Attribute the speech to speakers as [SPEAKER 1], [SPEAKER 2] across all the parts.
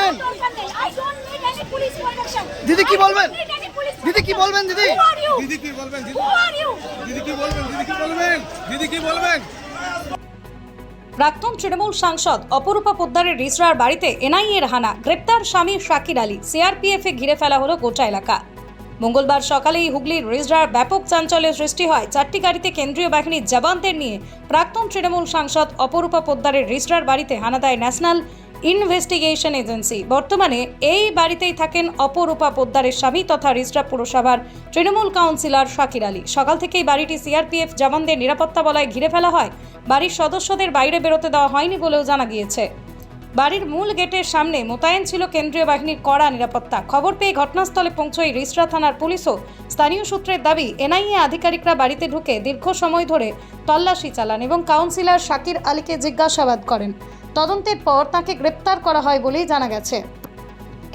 [SPEAKER 1] বলবেন? দিদি কি বলবেন? দিদি কি বলবেন? দিদি
[SPEAKER 2] দিদি কি বলবেন? দিদি কি বলবেন? দিদি কি বলবেন? দিদি কি বলবেন?
[SPEAKER 3] প্রাক্তন তৃণমূল সাংসদ অপরূপা পোদ্দারের রিসরার বাড়িতে এনআইএর হানা, গ্রেপ্তার স্বামী শাকির আলী। সিআরপিএফে ঘিরে ফেলা হলো গোটা এলাকা। মঙ্গলবার সকালেই হুগলির রিসরার ব্যাপক চাঞ্চল্যের সৃষ্টি হয়। 4টি গাড়িতে কেন্দ্রীয় বাহিনীর জওয়ানদের নিয়ে প্রাক্তন তৃণমূল সাংসদ অপরূপা পোদ্দারের রিসরার বাড়িতে হানা দেয় ন্যাশনাল ইনভেস্টিগেশন এজেন্সি। বর্তমানে এই বাড়িতেই থাকেন অপরূপা পোদ্দারের স্বামী তথা রিসরা পুরসভার তৃণমূল কাউন্সিলর শাকির আলী। সকাল থেকেই বাড়িটি সিআরপিএফ জওয়ানদের নিরাপত্তা বলয়ে ঘিরে ফেলা হয়। বাড়ির সদস্যদের বাইরে বেরোতে দেওয়া হয়নি বলেও জানা গিয়েছে। বাড়ির মূল গেটের সামনে মোতায়েন ছিল কেন্দ্রীয় বাহিনীর কড়া নিরাপত্তা। খবর পেয়ে ঘটনাস্থলে পৌঁছয় রিসরা থানার পুলিশও। স্থানীয় সূত্রের দাবি, এনআইএ আধিকারিকরা বাড়িতে ঢুকে দীর্ঘ সময় ধরে তল্লাশি চালান এবং কাউন্সিলর শাকির আলীকে জিজ্ঞাসাবাদ করেন। তদন্তের পর তাকে গ্রেপ্তার করা হয় বলেই জানা গেছে।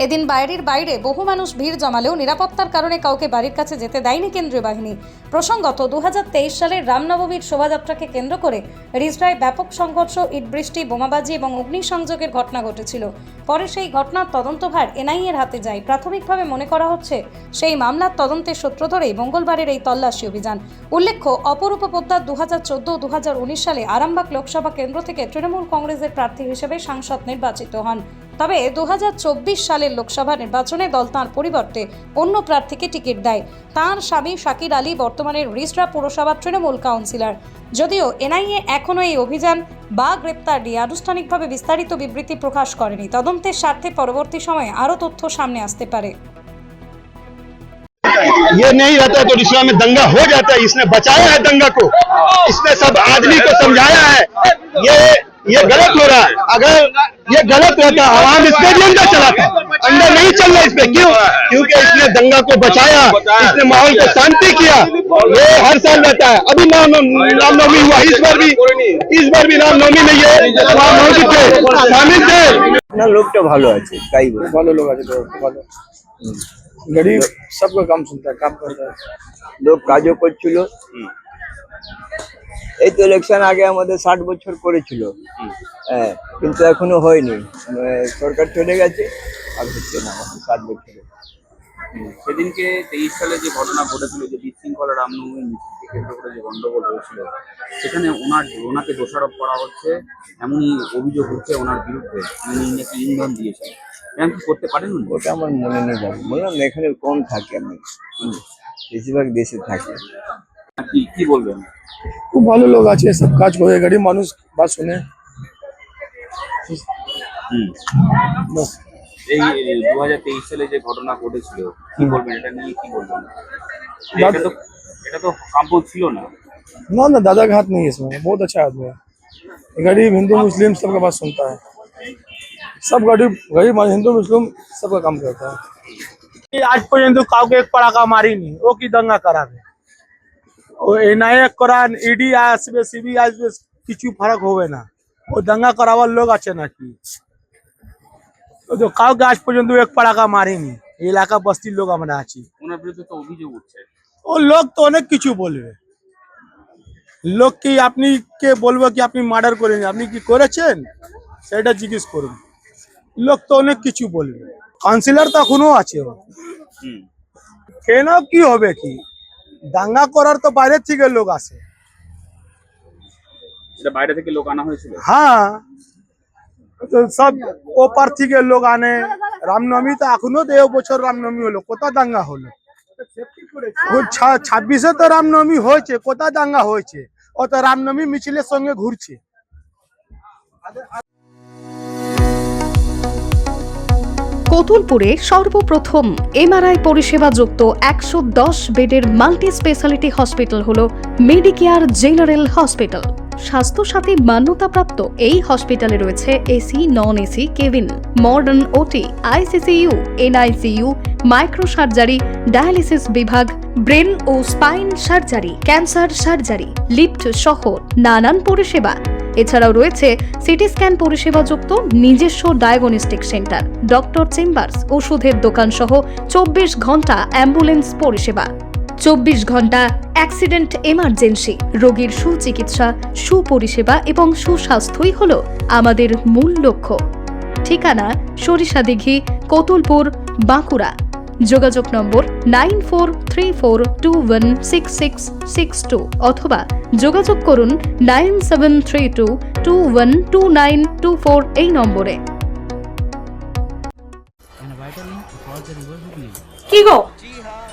[SPEAKER 3] এদিন বাড়ির বাইরে বহু মানুষ ভিড় জমালেও নিরাপত্তার কারণে কাউকে বাড়ির কাছে যেতে দেয়নি কেন্দ্রীয় বাহিনী। প্রসঙ্গত 2023 সালের রামনবমীর শোভাযাত্রাকে কেন্দ্র করে রিসরায় ব্যাপক সংঘর্ষ, ইটবৃষ্টি, বোমাবাজি এবং অগ্নিসংযোগের ঘটনা ঘটেছিল। পরে সেই ঘটনার তদন্তভার এনআইএর হাতে যায়। প্রাথমিকভাবে মনে করা হচ্ছে সেই মামলার তদন্তের সূত্র ধরেই মঙ্গলবারের এই তল্লাশি অভিযান। উল্লেখ্য, অপরূপা পোদ্দার 2014 ও 2019 সালে আরামবাগ লোকসভা কেন্দ্র থেকে তৃণমূল কংগ্রেসের প্রার্থী হিসেবে সাংসদ নির্বাচিত হন। তবে 2024 সালের লোকসভা নির্বাচনে দল তাঁর পরিবর্তে অন্য প্রার্থীকে টিকিট দেয়। তাঁর স্বামী শাকির আলী বর্তমানে রিসরা পুরসভার তৃণমূল কাউন্সিলর। যদিও এনআইএ এখনও এই অভিযান বা গ্রেপ্তার নিয়ে আনুষ্ঠানিকভাবে বিস্তারিত বিবৃতি প্রকাশ করেনি। তদন্তের স্বার্থে পরবর্তী সময়ে আরও তথ্য সামনে আসতে পারে।
[SPEAKER 4] ये नहीं रहता तो रिश्वा में दंगा हो जाता है। इसने बचाया है दंगा को, इसने सब आदमी को समझाया है। ये गलत हो रहा है। अगर ये गलत होता, आवाम इसके भी अंदर चला था, अंदर नहीं चल रहा इस पे। क्यों? क्योंकि इसने दंगा को बचाया, इसने माहौल को शांति किया। ये हर साल रहता है। अभी रामनवमी हुआ, इस बार भी रामनवमी में ये मौजूद थे, शामिल थे।
[SPEAKER 5] ना लोग तो ভালো আছে, তাই ভালো লোক আছে তো ভালো। গরিব सबका काम सुनता है, काम करता है, লোক কাজও করছিল। এই তো ইলেকশন আগে আমাদের 60 বছর করেছিল, হ্যাঁ, কিন্তু এখনো হয়নি। সরকার চলে গেছে, আর হচ্ছে না 60 বছরে।
[SPEAKER 6] সেদিনকে 23 সালে যে ঘটনা ঘটেছিল, যে বিশৃঙ্খলা রামনবমী মিছিলকে কেন্দ্র করে যে গন্ডগোল হয়েছিল, সেখানে ওনাকে দোষারোপ করা হচ্ছে, এমনই অভিযোগ হচ্ছে ওনার বিরুদ্ধে। উনি নাকি ইন্ধন দিয়েছেন। এমন কি করতে পারেন?
[SPEAKER 5] ওটা আমার মনে নেই, যাবে বললাম এখানে কম থাকে, আমি বেশিরভাগ দেশে থাকি।
[SPEAKER 6] কি বলবেন?
[SPEAKER 5] খুব ভালো লোক আছে, সব কাজ করে, গরিব মানুষ বাত শুনে।
[SPEAKER 6] এই 2023 সালে যে ঘটনা ঘটেছিল, কি বলবেন এটা নিয়ে? কি বলবেন? এটা তো কাম্য ছিল না।
[SPEAKER 5] ना ना, दादा का हाथ नहीं है इसमें, बहुत अच्छा आदमी है। गरीब हिंदू मुस्लिम सबका बात सुनता है, सब गरीब हिंदू मुस्लिम सबका काम करता है।
[SPEAKER 7] আজ পর্যন্ত কাউকে এক পড়াকা মারিনি, ও কি দাঙ্গা করাবে? ও এনআইএ করান, ইডি আসবে, সিবি আসবে, কিছু ফারাক হবে না। ও দাঙ্গা করাবার লোক আছে নাকি? ও তো কাউকে আজ পর্যন্ত এক পড়াকা মারিনি। এই এলাকা বস্তির লোক আমরা আছি।
[SPEAKER 6] ওনার বিরুদ্ধে তো অভিযোগ উঠছে।
[SPEAKER 7] ও লোক তো অনেক কিছু বলবে। লোক কি আপনি কে বলবো কি আপনি মার্ডার করেন, আপনি কি করেছেন সেটা জিজ্ঞেস করুন। লোক তো অনেক কিছু বলবে। কাউন্সিলর তো এখনো আছে। কেন কি হবে? কি দাঙ্গা করার তো বাইরে থেকে লোক আসে।
[SPEAKER 6] এটা বাইরে থেকে লোক আনা হয়েছিল?
[SPEAKER 7] হ্যাঁ, তো সব ওপার থেকে লোক আনে। রামনবমী তো এখনো তো বছর রামনবমী হলো, কোথা দাঙ্গা হলো? 26-এ তো রামনবমী হয়েছে, কোথা দাঙ্গা হয়েছে? ও তো রামনবমী মিছিলের সঙ্গে ঘুরছে।
[SPEAKER 8] কতুলপুরে সর্বপ্রথম এমআরআই পরিষেবা যুক্ত 110 বেডের মাল্টি স্পেশালিটি হসপিটাল হল মেডিকেয়ার জেনারেল হসপিটাল। স্বাস্থ্যসাথী মান্যতাপ্রাপ্ত এই হসপিটালে রয়েছে AC, non AC cabin, modern OT, ICCU, NICU, micro surgery, dialysis বিভাগ, ব্রেন ও spine surgery, cancer surgery, lift সহ নানান পরিষেবা। এছাড়াও রয়েছে সিটি স্ক্যান পরিষেবা যুক্ত নিজস্ব ডায়াগনস্টিক সেন্টার, ডক্টর চেম্বার্স, ওষুধের দোকান সহ 24 ঘন্টা অ্যাম্বুলেন্স পরিষেবা। 24 ঘন্টা অ্যাক্সিডেন্ট এমার্জেন্সি। রোগীর সুচিকিৎসা, সুপরিষেবা এবং সুস্বাস্থ্যই হল আমাদের মূল লক্ষ্য। ঠিকানা সরিষাদিঘি, কতুলপুর, বাঁকুড়া। যোগাযোগ নম্বর 9434216662 অথবা যোগাযোগ করুন 9732212924 এই নম্বরে।
[SPEAKER 9] কি গো,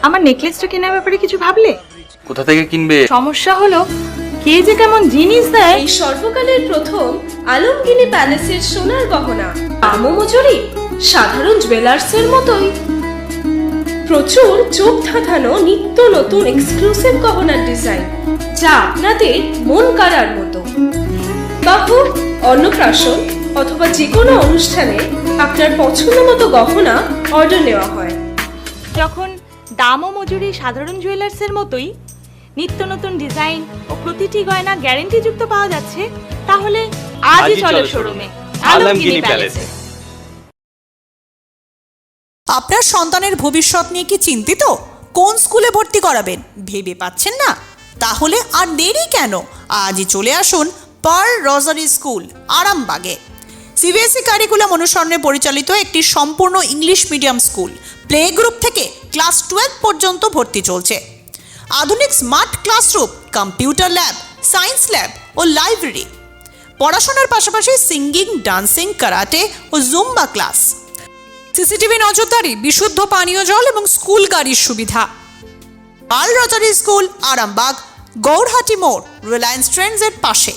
[SPEAKER 9] আমার নেকলেসটা কেনার ব্যাপারে কিছু ভাবলে?
[SPEAKER 10] কোথা থেকে কিনবে?
[SPEAKER 9] সমস্যা হলো কে যে কেমন জিনিস দেয়।
[SPEAKER 11] এই সর্বকালের প্রথম আলমগিনি প্যালেসের সোনার গহনা, দামও মজুরি সাধারণ জুয়েলার্সের মতোই। প্রচুর চোখ ধাঁধানো নিত্য নতুন এক্সক্লুসিভ গহনার ডিজাইন, যা আপনাদের মন কাড়ার মতো। বাহু, অন্নপ্রাশন অথবা যে কোনো অনুষ্ঠানে আপনার পছন্দ মতো গহনা অর্ডার নেওয়া হয়।
[SPEAKER 9] যখন দাম ও মজুরি সাধারণ জুয়েলার্সের মতোই, নিত্য নতুন ডিজাইন ও প্রতিটি গয়না গ্যারান্টি যুক্ত পাওয়া যাচ্ছে, তাহলে আজই চলো শোরুমে আলমগিনি প্যালেসে।
[SPEAKER 12] আপনার সন্তানের ভবিষ্যৎ নিয়ে কি চিন্তিত? কোন স্কুলে ভর্তি করাবেন ভেবে পাচ্ছেন না? তাহলে আর দেরি কেন, আজই চলে আসুন পার্ল রোজারি স্কুল, আরামবাগে। সিবিএসই কারিকুলাম অনুসরণে পরিচালিত একটি সম্পূর্ণ English medium school. Play group থেকে ক্লাস 12 পর্যন্ত ভর্তি চলছে। আধুনিক smart classroom, computer lab, science lab ও লাইব্রেরি। পড়াশোনার পাশাপাশি সিঙ্গিং, ডান্সিং, কারাটে ও জুম্বা ক্লাস। সিসিটিভি নজরদারি, বিশুদ্ধ পানীয় জল এবং স্কুল গাড়ির সুবিধা। Pearl Rosary School, Arambagh, Gourhati মোড়, রিলায়েন্স ট্রেন্ডসের পাশে।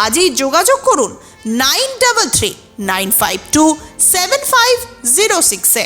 [SPEAKER 12] আজই যোগাযোগ করুন 9339527506-এ।